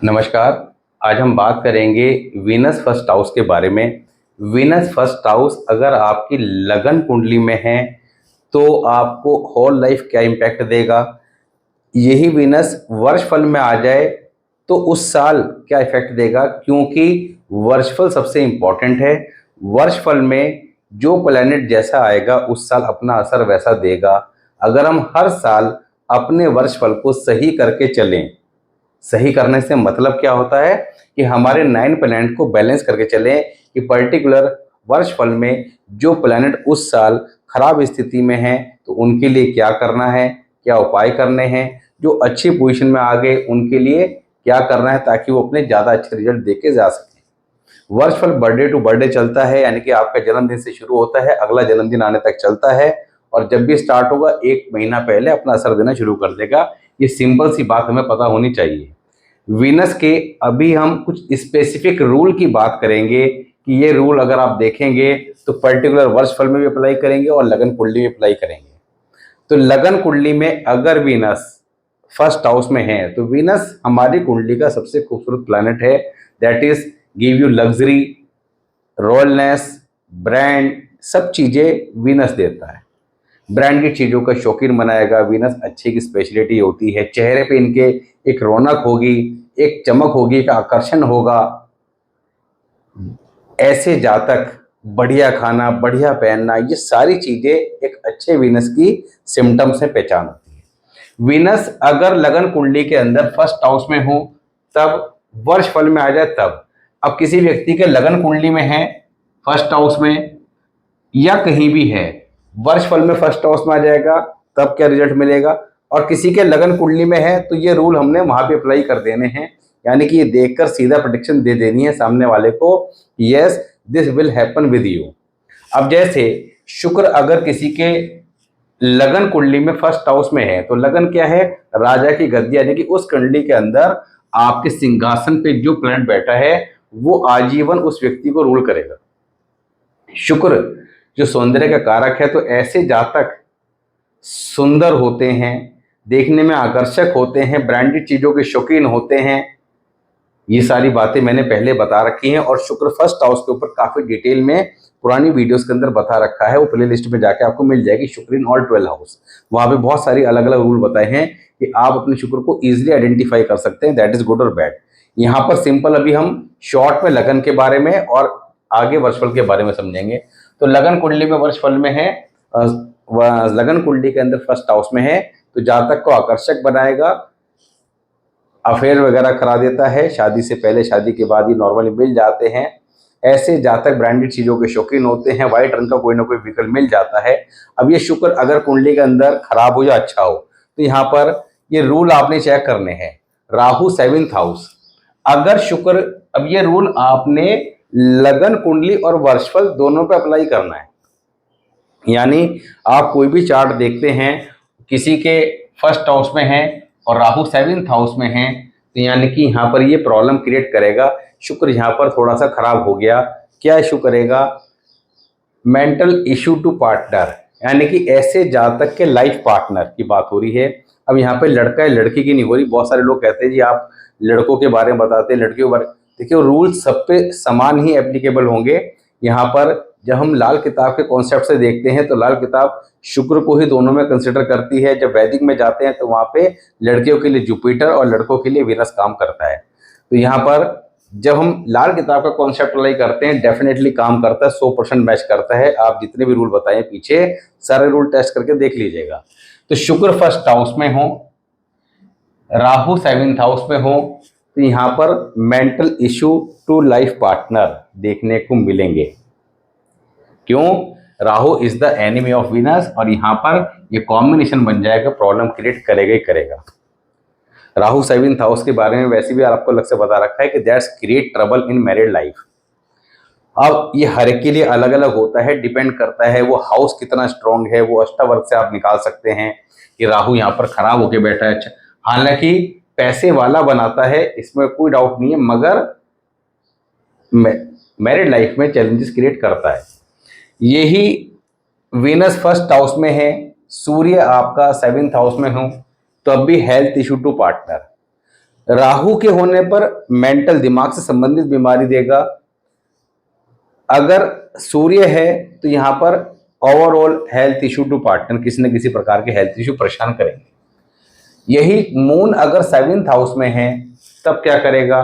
नमस्कार। आज हम बात करेंगे वीनस फर्स्ट हाउस के बारे में। वीनस फर्स्ट हाउस अगर आपकी लगन कुंडली में है तो आपको होल लाइफ क्या इम्पैक्ट देगा, यही वीनस वर्षफल में आ जाए तो उस साल क्या इफेक्ट देगा, क्योंकि वर्षफल सबसे इम्पॉर्टेंट है। वर्षफल में जो प्लैनेट जैसा आएगा उस साल अपना असर वैसा देगा। अगर हम हर साल अपने वर्षफल को सही करके चलें, सही करने से मतलब क्या होता है कि हमारे 9 प्लैनेट को बैलेंस करके चलें कि पर्टिकुलर वर्षफल में जो प्लैनेट उस साल खराब स्थिति में हैं तो उनके लिए क्या करना है, क्या उपाय करने हैं। जो अच्छी पोजीशन में आ गए उनके लिए क्या करना है ताकि वो अपने ज़्यादा अच्छे रिजल्ट दे के जा सकें। वर्षफल बर्थडे टू बर्थडे चलता है, यानी कि आपका जन्मदिन से शुरू होता है, अगला जन्मदिन आने तक चलता है और जब भी स्टार्ट होगा 1 महीना पहले अपना असर देना शुरू कर देगा। ये सिंपल सी बात हमें पता होनी चाहिए। वीनस के अभी हम कुछ स्पेसिफिक रूल की बात करेंगे कि ये रूल अगर आप देखेंगे तो पर्टिकुलर वर्षफल में भी अप्लाई करेंगे और लगन कुंडली में अप्लाई करेंगे। तो लगन कुंडली में अगर वीनस फर्स्ट हाउस में है तो वीनस हमारी कुंडली का सबसे खूबसूरत प्लैनेट है। That is give you luxury, royalness, brand, सब चीज़ें वीनस देता है। ब्रांड की चीज़ों का शौकीन बनाएगा। वीनस अच्छी की स्पेशलिटी होती है, चेहरे पे इनके एक रौनक होगी, एक चमक होगी, एक आकर्षण होगा। ऐसे जातक बढ़िया खाना, बढ़िया पहनना, ये सारी चीज़ें एक अच्छे वीनस की सिम्टम्स से पहचान होती है। वीनस अगर लगन कुंडली के अंदर फर्स्ट हाउस में हो तब, वर्षफल में आ जाए तब। अब किसी व्यक्ति के लगन कुंडली में है फर्स्ट हाउस में या कहीं भी है, वर्षफल में फर्स्ट हाउस में आ जाएगा तब क्या रिजल्ट मिलेगा। और किसी के लगन कुंडली में है तो ये रूल हमने वहां पे अप्लाई कर देने हैं, यानी कि ये देखकर सीधा प्रेडिक्शन दे देनी है सामने वाले को, yes this will happen with you. अब जैसे शुक्र अगर किसी के लगन कुंडली में फर्स्ट हाउस में है तो लगन क्या है, राजा की गद्दी, यानी कि उस कुंडली के अंदर आपके सिंहासन पे जो प्लैनेट बैठा है वो आजीवन उस व्यक्ति को रूल करेगा। शुक्र जो सौंदर्य का कारक है, तो ऐसे जातक सुंदर होते हैं, देखने में आकर्षक होते हैं, ब्रांडेड चीज़ों के शौकीन होते हैं। ये सारी बातें मैंने पहले बता रखी हैं और शुक्र फर्स्ट हाउस के ऊपर काफ़ी डिटेल में पुरानी वीडियोस के अंदर बता रखा है। वो प्ले लिस्ट में जाके आपको मिल जाएगी, शुक्र इन ऑल 12 हाउस। वहाँ पे बहुत सारी अलग अलग रूल बताए हैं कि आप अपने शुक्र को ईजिली आइडेंटिफाई कर सकते हैं, दैट इज गुड और बैड। यहाँ पर सिंपल अभी हम शॉर्ट में लगन के बारे में और आगे वर्षफल के बारे में समझेंगे। तो लगन कुंडली में वर्षफल में है, लगन कुंडली के अंदर फर्स्ट हाउस में है तो जातक को आकर्षक बनाएगा, अफेयर वगैरह करा देता है, शादी से पहले शादी के बाद ही नॉर्मली मिल जाते हैं। ऐसे जातक ब्रांडेड चीज़ों के शौकीन होते हैं, वाइट रंग का कोई ना कोई व्हीकल मिल जाता है। अब ये शुक्र अगर कुंडली के अंदर खराब हो या अच्छा हो तो यहाँ पर ये रूल आपने चेक करने हैं। राहु 7th हाउस, अगर शुक्र, अब ये रूल आपने लगन कुंडली और वर्षफल दोनों पे अप्लाई करना है। यानी आप कोई भी चार्ट देखते हैं, किसी के फर्स्ट हाउस में है और राहु 7th हाउस में है, तो यानी कि यहाँ पर ये प्रॉब्लम क्रिएट करेगा। शुक्र यहाँ पर थोड़ा सा खराब हो गया, क्या इशू करेगा, मेंटल इशू टू पार्टनर, यानी कि ऐसे जातक के लाइफ पार्टनर की बात हो रही है। अब यहाँ पे लड़का है लड़की की नहीं हो रही। बहुत सारे लोग कहते हैं जी आप लड़कों के बारे में बताते हैं, लड़कियों के बारे, देखिए रूल सब पे समान ही एप्लीकेबल होंगे। यहाँ पर जब हम लाल किताब के कॉन्सेप्ट से देखते हैं तो लाल किताब शुक्र को ही दोनों में कंसिडर करती है। जब वैदिक में जाते हैं तो वहाँ पे लड़कियों के लिए जुपिटर और लड़कों के लिए वीनस काम करता है। तो यहाँ पर जब हम लाल किताब का कॉन्सेप्ट अप्लाई करते हैं डेफिनेटली काम करता है, 100% मैच करता है। आप जितने भी रूल बताए पीछे सारे रूल टेस्ट करके देख लीजिएगा। तो शुक्र फर्स्ट हाउस में हो, राहु 7th हाउस में हो तो यहाँ पर mental issue to life partner देखने को मिलेंगे। क्यों, Rahu is the enemy of Venus और यहाँ पर ये कॉम्बिनेशन बन जाएगा, प्रॉब्लम क्रिएट करेगा ही करेगा। राहु 7th हाउस के बारे में वैसे भी आपको अलग से बता रखा है कि that's create trouble in married life. अब ये हर एक के लिए अलग अलग होता है, डिपेंड करता है वो हाउस कितना स्ट्रांग है। वो अष्टावर्ग से आप निकाल सकते हैं कि राहु यहाँ पर खराब होके बैठा है। हालांकि पैसे वाला बनाता है, इसमें कोई डाउट नहीं है, मगर मैरिड लाइफ में चैलेंजेस क्रिएट करता है। यही वीनस फर्स्ट हाउस में है, सूर्य आपका 7th हाउस में हो तो अब भी health issue to partner. Rahu के होने पर मेंटल, दिमाग से संबंधित बीमारी देगा। अगर सूर्य है तो यहाँ पर overall health issue to partner, किसी न किसी प्रकार के हेल्थ इशू परेशान करेंगे। यही मून अगर 7th हाउस में है तब क्या करेगा,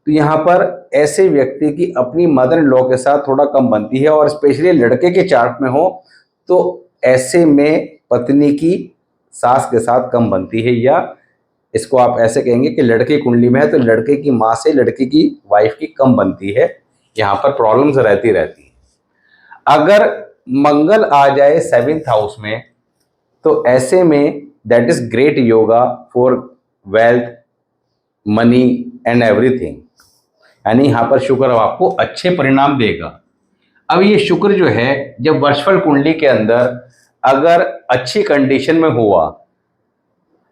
तो यहाँ पर ऐसे व्यक्ति की अपनी मदर इन लॉ के साथ थोड़ा कम बनती है, और स्पेशली लड़के के चार्ट में हो तो ऐसे में पत्नी की सास के साथ कम बनती है, या इसको आप ऐसे कहेंगे कि लड़के की कुंडली में है तो लड़के की माँ से लड़के की वाइफ की कम बनती है। यहाँ पर प्रॉब्लम्स रहती रहती है। अगर मंगल आ जाए 7th हाउस में तो ऐसे में that is great yoga for wealth, money and everything, यानी यहाँ पर शुक्र आपको अच्छे परिणाम देगा। अब ये शुक्र जो है जब वर्षफल कुंडली के अंदर अगर अच्छी कंडीशन में हुआ,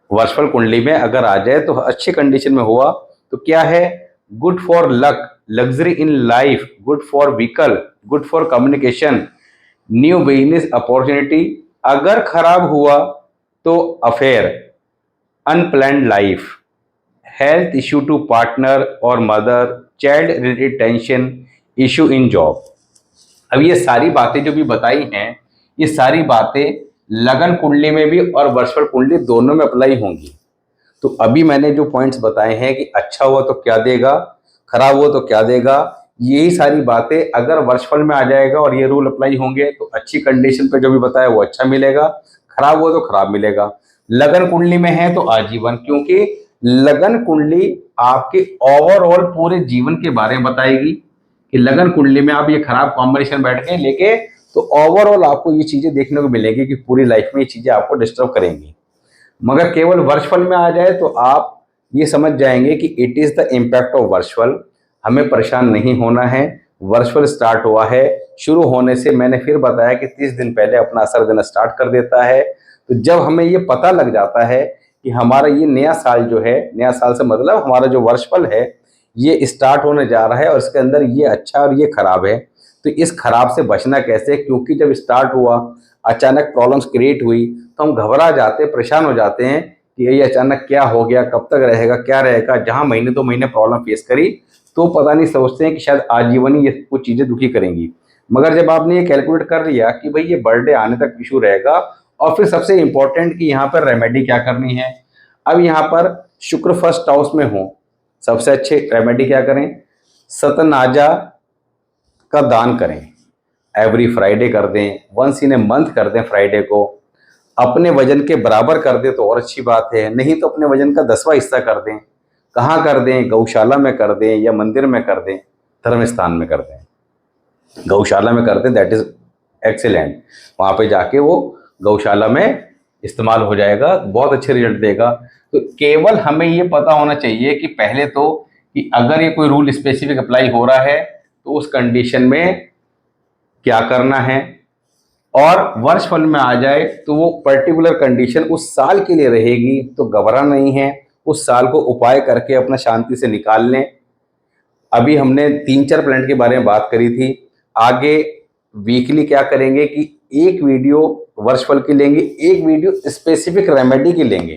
वर्षफल कुंडली में अगर आ जाए तो अच्छी कंडीशन में हुआ तो क्या है, good for luck, luxury in life, good for vehicle, good for communication, new business opportunity. अगर खराब हुआ तो affair, unplanned life, health issue to partner और mother, child related tension, issue in job. अब ये सारी बातें जो भी बताई हैं, ये सारी बातें लगन कुंडली में भी और वर्षफल कुंडली दोनों में अप्लाई होंगी। तो अभी मैंने जो पॉइंट्स बताए हैं कि अच्छा हुआ तो क्या देगा, खराब हुआ तो क्या देगा, यही सारी बातें अगर वर्षफल में आ जाएगा और ये रूल अप्लाई होंगे तो अच्छी कंडीशन पे जो भी बताया वो अच्छा मिलेगा, खराब हुआ तो खराब मिलेगा। लगन कुंडली में है तो आजीवन, क्योंकि लगन कुंडली आपके ओवरऑल पूरे जीवन के बारे में बताएगी कि लगन कुंडली में आप ये खराब कॉम्बिनेशन बैठ के लेके तो ओवरऑल आपको ये चीजें देखने को मिलेगी कि पूरी लाइफ में ये चीजें आपको डिस्टर्ब करेंगी। मगर केवल वर्षफल में आ जाए तो आप ये समझ जाएंगे कि it is the impact of वर्षफल, हमें परेशान नहीं होना है। वर्षफल स्टार्ट हुआ है, शुरू होने से मैंने फिर बताया कि 30 दिन पहले अपना असर देना स्टार्ट कर देता है। तो जब हमें ये पता लग जाता है कि हमारा ये नया साल जो है, नया साल से मतलब हमारा जो वर्षफल है ये स्टार्ट होने जा रहा है और इसके अंदर ये अच्छा और ये खराब है, तो इस खराब से बचना कैसे, क्योंकि जब स्टार्ट हुआ अचानक प्रॉब्लम्स क्रिएट हुई तो हम घबरा जाते, परेशान हो जाते हैं कि ये अचानक क्या हो गया, कब तक रहेगा, क्या रहेगा। जहां महीने 2 महीने प्रॉब्लम फेस करी तो पता नहीं सोचते हैं कि शायद आजीवन ही ये कुछ चीज़ें दुखी करेंगी। मगर जब आपने ये कैलकुलेट कर लिया कि भाई ये बर्थडे आने तक इशू रहेगा, और फिर सबसे इंपॉर्टेंट कि यहाँ पर रेमेडी क्या करनी है। अब यहाँ पर शुक्र फर्स्ट हाउस में हो, सबसे अच्छे रेमेडी क्या करें, सतनाजा का दान करें, एवरी फ्राइडे कर दें, वंस इन ए मंथ कर दें फ्राइडे को। अपने वजन के बराबर कर दें तो और अच्छी बात है, नहीं तो अपने वजन का 10वां हिस्सा कर दें। कहाँ कर दें, गौशाला में कर दें या मंदिर में कर दें, धर्म स्थान में कर दें। गौशाला में कर दें दैट इज एक्सीलेंट, वहाँ पे जाके वो गौशाला में इस्तेमाल हो जाएगा, बहुत अच्छे रिजल्ट देगा। तो केवल हमें ये पता होना चाहिए कि पहले तो कि अगर ये कोई रूल स्पेसिफिक अप्लाई हो रहा है तो उस कंडीशन में क्या करना है, और वर्षफल में आ जाए तो वो पर्टिकुलर कंडीशन उस साल के लिए रहेगी तो घबराना नहीं है, उस साल को उपाय करके अपना शांति से निकाल लें। अभी हमने 3-4 प्लांट के बारे में बात करी थी, आगे वीकली क्या करेंगे कि एक वीडियो वर्षफल की लेंगे, एक वीडियो स्पेसिफिक रेमेडी की लेंगे,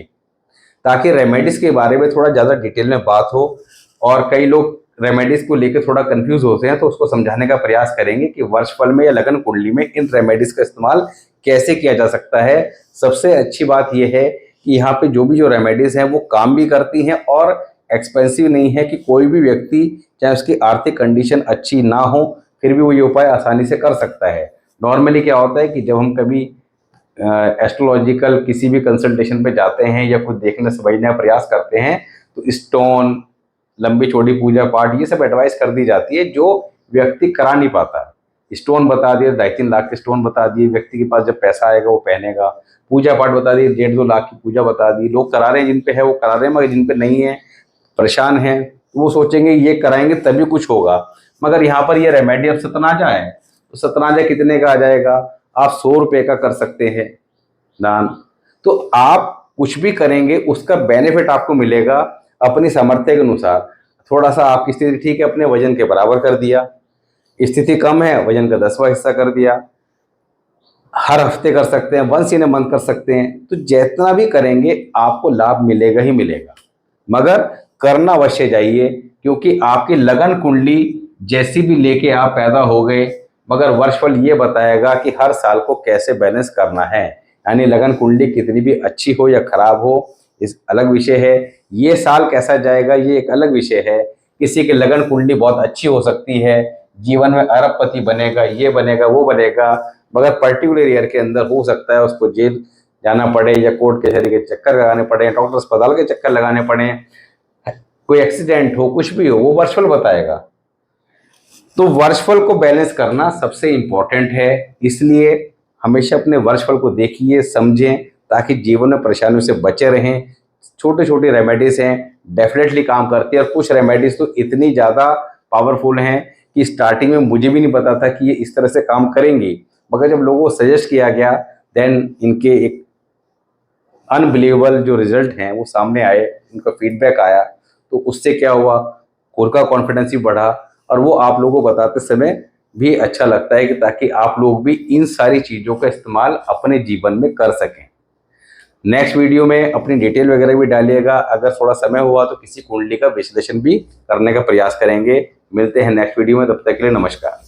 ताकि रेमेडीज के बारे में थोड़ा ज़्यादा डिटेल में बात हो। और कई लोग रेमेडीज को लेकर थोड़ा कंफ्यूज होते हैं तो उसको समझाने का प्रयास करेंगे कि वर्षफल में या लगन कुंडली में इन रेमेडीज का इस्तेमाल कैसे किया जा सकता है। सबसे अच्छी बात यह है कि यहाँ पे जो रेमेडीज हैं वो काम भी करती हैं और एक्सपेंसिव नहीं है, कि कोई भी व्यक्ति चाहे उसकी आर्थिक कंडीशन अच्छी ना हो फिर भी वो ये उपाय आसानी से कर सकता है। नॉर्मली क्या होता है कि जब हम कभी एस्ट्रोलॉजिकल किसी भी कंसल्टेशन पे जाते हैं या कुछ देखने समझने का प्रयास करते हैं तो स्टोन, लंबी चौड़ी पूजा पाठ, ये सब एडवाइस कर दी जाती है जो व्यक्ति करा नहीं पाता। स्टोन बता दिए, 2.5-3 लाख के स्टोन बता दिए, व्यक्ति के पास जब पैसा आएगा वो पहनेगा। पूजा पाठ बता दिए, 1.5-2 लाख की पूजा बता दी। लोग करा रहे हैं, जिन पे है वो करा रहे हैं, मगर जिन पे नहीं है, परेशान हैं, वो सोचेंगे ये कराएंगे तभी कुछ होगा। मगर यहाँ पर ये रेमेडी अब सतनाजा है, तो सतनाजा कितने का आ जाएगा, आप 100 रुपये का कर सकते हैं दान। तो आप कुछ भी करेंगे उसका बेनिफिट आपको मिलेगा अपनी सामर्थ्य के अनुसार। थोड़ा सा आपकी स्थिति ठीक है, अपने वजन के बराबर कर दिया, स्थिति कम है, वजन का 10वां हिस्सा कर दिया। हर हफ्ते कर सकते हैं, वंस इन ए मंथ कर सकते हैं। तो जितना भी करेंगे आपको लाभ मिलेगा ही मिलेगा। मगर करना अवश्य चाहिए, क्योंकि आपकी लगन कुंडली जैसी भी लेके आप पैदा हो गए, मगर वर्षफल ये बताएगा कि हर साल को कैसे बैलेंस करना है। यानी लगन कुंडली कितनी भी अच्छी हो या खराब हो, इस अलग विषय है। ये साल कैसा जाएगा ये एक अलग विषय है। किसी की लगन कुंडली बहुत अच्छी हो सकती है, जीवन में अरबपति बनेगा, ये बनेगा वो बनेगा, मगर पर्टिकुलर ईयर के अंदर हो सकता है उसको जेल जाना पड़े, या कोर्ट कचहरी के चक्कर लगाने पड़े, डॉक्टर अस्पताल के चक्कर लगाने पड़े, कोई एक्सीडेंट हो, कुछ भी हो, वो वर्षफल बताएगा। तो वर्षफल को बैलेंस करना सबसे इंपॉर्टेंट है। इसलिए हमेशा अपने वर्षफल को देखिए, समझें, ताकि जीवन में परेशानियों से बचे रहें। छोटे छोटे रेमेडीज हैं, डेफिनेटली काम करती है, और कुछ रेमेडीज तो इतनी ज़्यादा पावरफुल हैं कि स्टार्टिंग में मुझे भी नहीं पता था कि ये इस तरह से काम करेंगी, मगर जब लोगों को सजेस्ट किया गया, देन इनके एक अनबिलीवेबल जो रिजल्ट हैं वो सामने आए, उनका फीडबैक आया, तो उससे क्या हुआ, खुद का कॉन्फिडेंस भी बढ़ा, और वो आप लोगों को बताते समय भी अच्छा लगता है कि ताकि आप लोग भी इन सारी चीज़ों का इस्तेमाल अपने जीवन में कर सकें। नेक्स्ट वीडियो में अपनी डिटेल वगैरह भी डालिएगा, अगर थोड़ा समय हुआ तो किसी कुंडली का विश्लेषण भी करने का प्रयास करेंगे। मिलते हैं नेक्स्ट वीडियो में, तब तक के लिए नमस्कार।